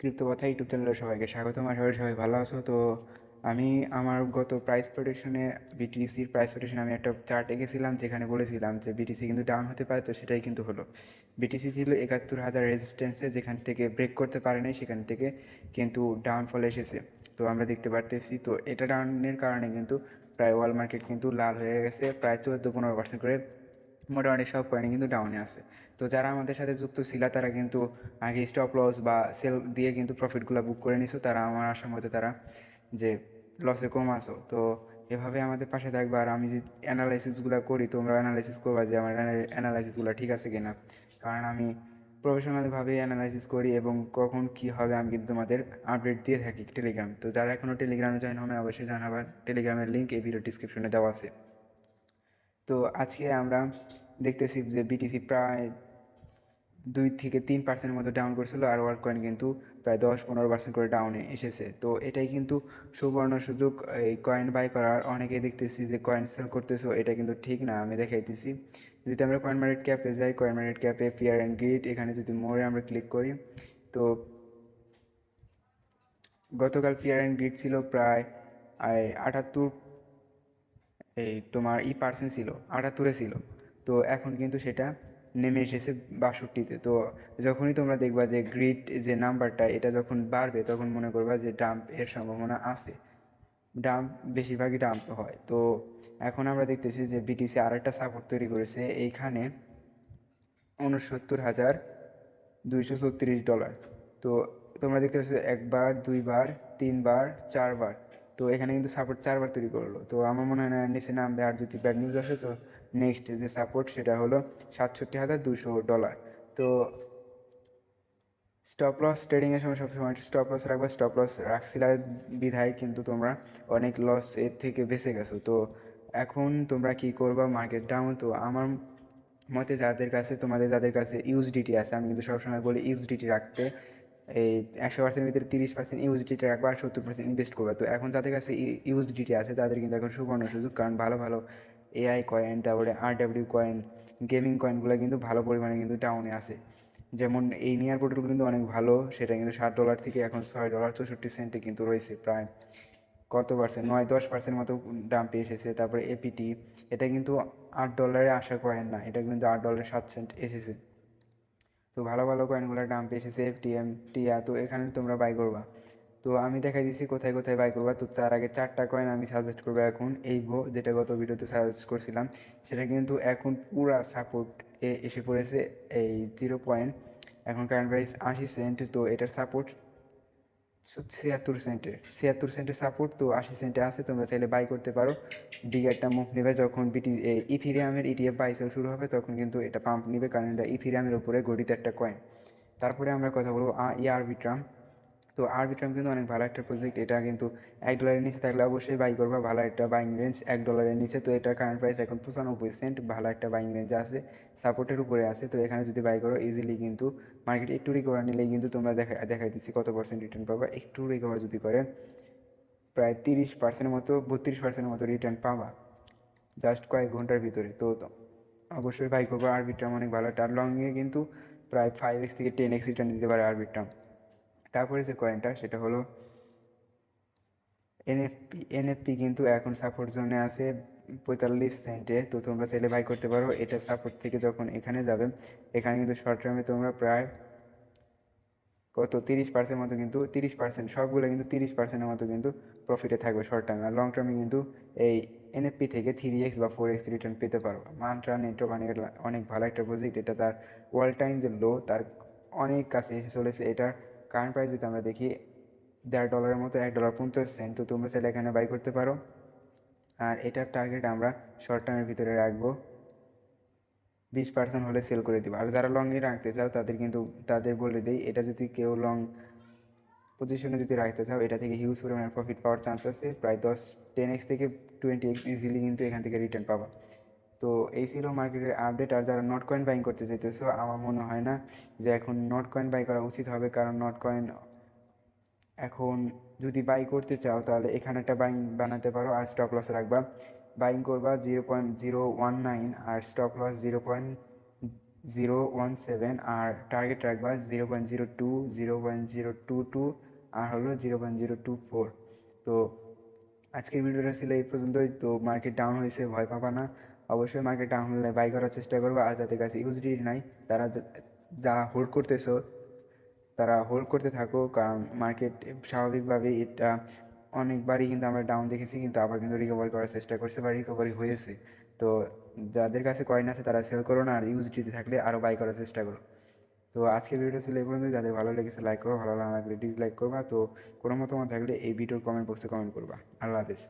Crypto কথা YouTube চ্যানেলে সবাইকে স্বাগতম। আশা করি সবাই ভালো আছো। তো আমি আমার গত প্রাইস প্রোটেকশনে বিটিসির প্রাইস প্রোটেকশনে আমি একটা চার্ট এঁকেছিলাম, যেখানে বলেছিলাম যে বিটিসি কিন্তু ডাউন হতে পারে। তো সেটাই কিন্তু হলো। বিটিসি ছিল 71,000 রেজিস্ট্যান্সে, যেখান থেকে ব্রেক করতে পারে নাই, সেখান থেকে কিন্তু ডাউনফলে এসেছে। তো আমরা দেখতে পারতেছি, তো এটা ডাউনের কারণে কিন্তু প্রায় ওয়াল মার্কেট কিন্তু লাল হয়ে গেছে, প্রায় 14-15% করে মোটামুটি সব কয়েনই কিন্তু ডাউনে আছে। তো যারা আমাদের সাথে যুক্ত ছিল তারা কিন্তু আগে স্টপ লস বা সেল দিয়ে কিন্তু প্রফিটগুলো বুক করে নিছো, তারা আমার আশা মতে তারা যে লসে কম আসো। তো এভাবে আমাদের পাশে থাকবে। আর আমি যে অ্যানালাইসিসগুলো করি, তোমরা অ্যানালাইসিস করবা যে আমার অ্যানালাইসিসগুলো ঠিক আছে কিনা, কারণ আমি প্রফেশনালভাবে অ্যানালাইসিস করি এবং কখন কি হবে আমি কিন্তু তোমাদের আপডেট দিয়ে থাকি টেলিগ্রাম। তো যারা এখনও টেলিগ্রামে জয়েন হবে অবশ্যই জানাবার, টেলিগ্রামের লিঙ্ক এই ভিডিও ডিসক্রিপশনে দেওয়া আছে। তো আজকে আমরা দেখতেছি যে বিটিসি প্রায় 2-3% মতো ডাউন করছিল, আর ওয়ার্ল্ড কয়েন কিন্তু প্রায় 10-15% করে ডাউনে এসেছে। তো এটাই কিন্তু সুবর্ণ সুযোগ এই কয়েন বাই করার। অনেকেই দেখতেছি যে কয়েন সেল করতেছো, এটা কিন্তু ঠিক না। আমি দেখাইতেছি, যদি আমরা কয়েন মার্কেট ক্যাপে যাই, কয়েন মার্কেট ক্যাপে ফিয়ার অ্যান্ড গ্রিড, এখানে যদি মোড়ে আমরা ক্লিক করি, তো গতকাল ফিয়ার অ্যান্ড গ্রিড ছিল প্রায় 78, এই তোমার পার্সেন্ট ছিল 78-এ ছিল। তো এখন কিন্তু সেটা নেমে এসেছে 62-তে। তো যখনই তোমরা দেখবা যে গ্রিড যে নাম্বারটা এটা যখন বাড়বে, তখন মনে করবা যে ডাম্প এর সম্ভাবনা আছে। ডাম্প বেশিরভাগই ডাম্প হয়। তো এখন আমরা দেখতেছি যে বিটিসি আরেকটা সাপোর্ট তৈরি করেছে এইখানে, 69,236 ডলার। তো তোমরা দেখতে পাচ্ছ একবার, দুইবার, তিনবার, চারবার। তো এখানে কিন্তু সাপোর্ট চারবার তৈরি করলো। তো আমার মনে হয় না নিচে নামবে। আর যদি ব্যাড নিউজ আসে, তো নেক্সট যে সাপোর্ট সেটা হলো 67,200 ডলার। তো স্টপ লস ট্রেডিংয়ের সময় সবসময় স্টপ লস রাখবা। স্টপ লস রাখছিলা বিধায় কিন্তু তোমরা অনেক লস এর থেকে বেঁচে গেছো। তো এখন তোমরা কি করবা, মার্কেট ডাউন। তো আমার মতে যাদের কাছে ইউএসডিটি আছে, আমি কিন্তু সবসময় বলি ইউএসডিটি রাখতে। এই 100%-এর ভিতরে 30% ইউএসডিটি রাখবা আর 70% ইনভেস্ট করবা। তো এখন যাদের কাছে ইউএসডিটি আছে তাদের কিন্তু এখন সুবর্ণ সুযোগ, কারণ ভালো ভালো এআই কয়েন, তারপরে আরডাব্লিউ কয়েন, গেমিং কয়েনগুলো কিন্তু ভালো পরিমাণে কিন্তু ডাউনে আছে। যেমন এই নিয়ার পোর্টাল কিন্তু অনেক ভালো, সেটা কিন্তু $7 থেকে এখন $6.64 কিন্তু রয়েছে, প্রায় কত পার্সেন্ট, 9-10% মতো দাম পেয়ে এসেছে। তারপরে এপিটি, এটা কিন্তু $8 আশা করেন না, এটা কিন্তু $8.07 এসেছে। তো ভালো ভালো কয়েনগুলোর দাম পেয়ে এসেছে। এফটিএম, টিয়া, তো এখানে তোমরা বাই করবা। তো আমি দেখাই দিচ্ছি কোথায় কোথায় বাই করবা। তো তার আগে 4টা কয়েন আমি সাজেস্ট করবো এখন। এইভো, যেটা গত ভিডিওতে সাজেস্ট করছিলাম, সেটা কিন্তু এখন পুরা সাপোর্ট এসে পড়েছে। এই 0 এখন কারেন্ট প্রাইস 80 সেন্ট। তো এটার সাপোর্ট 76 সেন্টের সাপোর্ট, তো 80 সেন্টে আছে। তোমরা চাইলে বাই করতে পারো। বিগ একটা মুভ নেবে যখন ইথিরিয়ামের ইটিএফ বাই সেল শুরু হবে, তখন কিন্তু এটা পাম্প নেবে, কারণ এটা ইথিরিয়ামের উপরে গঠিত একটা কয়েন। তারপরে আমরা কথা বলবো আরবিট্রাম। তো আরবিট্রাম কিন্তু অনেক ভালো একটা প্রজেক্ট। এটা কিন্তু $1 নিচে থাকলে অবশ্যই বাই করবা, ভালো একটা বাইং রেঞ্জ $1 নিচে। তো এটার কারেন্ট প্রাইস এখন 95 সেন্ট, ভালো একটা বাইং রেঞ্জ আছে, সাপোর্টের উপরে আছে। তো এখানে যদি বাই করো ইজিলি কিন্তু মার্কেট একটু রিকভার নিলেই কিন্তু তোমরা দেখাই দিচ্ছি কত পার্সেন্ট রিটার্ন পাবা। একটু রিকভার যদি করে প্রায় 30% মতো, 32% মতো রিটার্ন পাবা জাস্ট কয়েক ঘন্টার ভিতরে। তো অবশ্যই বাই করবো। আরবিট্রাম অনেক ভালো একটা, আর লংয়ে কিন্তু প্রায় 5x থেকে 10x রিটার্ন দিতে পারে আরবিট্রাম। তারপরে যে কয়েনটা সেটা হলো এনএফপি। এনএফপি কিন্তু এখন সাপোর্ট জোনে আছে 45 সেন্টে। তো তোমরা চাইলে বাই করতে পারো। এটা সাপোর্ট থেকে যখন এখানে যাবে, এখানে কিন্তু শর্ট টার্মে তোমরা প্রায় কত 30% মতো, কিন্তু 30% সবগুলো কিন্তু 30%-এর মতো কিন্তু প্রফিটে থাকবে শর্ট টার্মে। আর লং টার্মে কিন্তু এই এনএফপি থেকে 3x বা 4x রিটার্ন পেতে পারো। মান্ট্রা নেটওয়ার্ক অনেক অনেক ভালো একটা প্রজেক্ট। এটা তার ওয়াল টাইম যে লো, তার অনেক কাছে এসে চলেছে। এটার কারেন্ট প্রাইস যদি আমরা দেখি $1.50 মতো, $1.50। তো তোমরা চাইলে এখানে বাই করতে পারো। আর এটার টার্গেট আমরা শর্ট টার্মের ভিতরে রাখবো, 20% হলে সেল করে দিব। আর যারা লংয়ে রাখতে চাও তাদের বলে দিই, এটা যদি কেউ লং পজিশনে যদি রাখতে চাও, এটা থেকে হিউজ পরিমাণে প্রফিট পাওয়ার চান্স আছে, প্রায় 10x থেকে 20x ইজিলি কিন্তু এখান থেকে রিটার্ন পাবা। তো এই ছিল মার্কেটের আপডেট। আর যারা নট কয়েন বাইং করতে চাইতেছো, আমার মনে হয় না যে এখন নট কয়েন বাই করা উচিত হবে, কারণ নট কয়েন এখন যদি বাই করতে চাও তাহলে এখানে একটা বাইং বানাতে পারো, আর স্টপ লস রাখবা। বাইং করবা 0.019 আর স্টপ লস 0.17 আর টার্গেট রাখবা 0.02, 0.022 আর হলো 0.024। তো আজকের ভিডিওটা ছিল এই পর্যন্তই। তো মার্কেট ডাউন হয়েছে, ভয় পাবা না। অবশ্যই মার্কেট ডাউন হলে বাই করার চেষ্টা করবো। আর যাদের কাছে ইউএসডি নাই তারা যা হোল্ড করতেছো তারা হোল্ড করতে থাকো, কারণ মার্কেট স্বাভাবিকভাবেই এটা অনেকবারই কিন্তু আমরা ডাউন দেখেছি, কিন্তু আবার কিন্তু রিকভারি করার চেষ্টা করছে বা রিকভারি হয়েছে। তো যাদের কাছে কয়েন আছে তারা সেল করো না, আর ইউএসডিতে থাকলে আরও বাই করার চেষ্টা করো। তো আজকের ভিডিওটা ছিল এই পর্যন্ত। যাদের ভালো লেগেছে লাইক করো, ভালো লাগলে ডিসলাইক করবা। তো কোনো মতামত থাকলে এই ভিডিওর কমেন্ট বক্সে কমেন্ট করবা। আল্লাহ হাফেজ।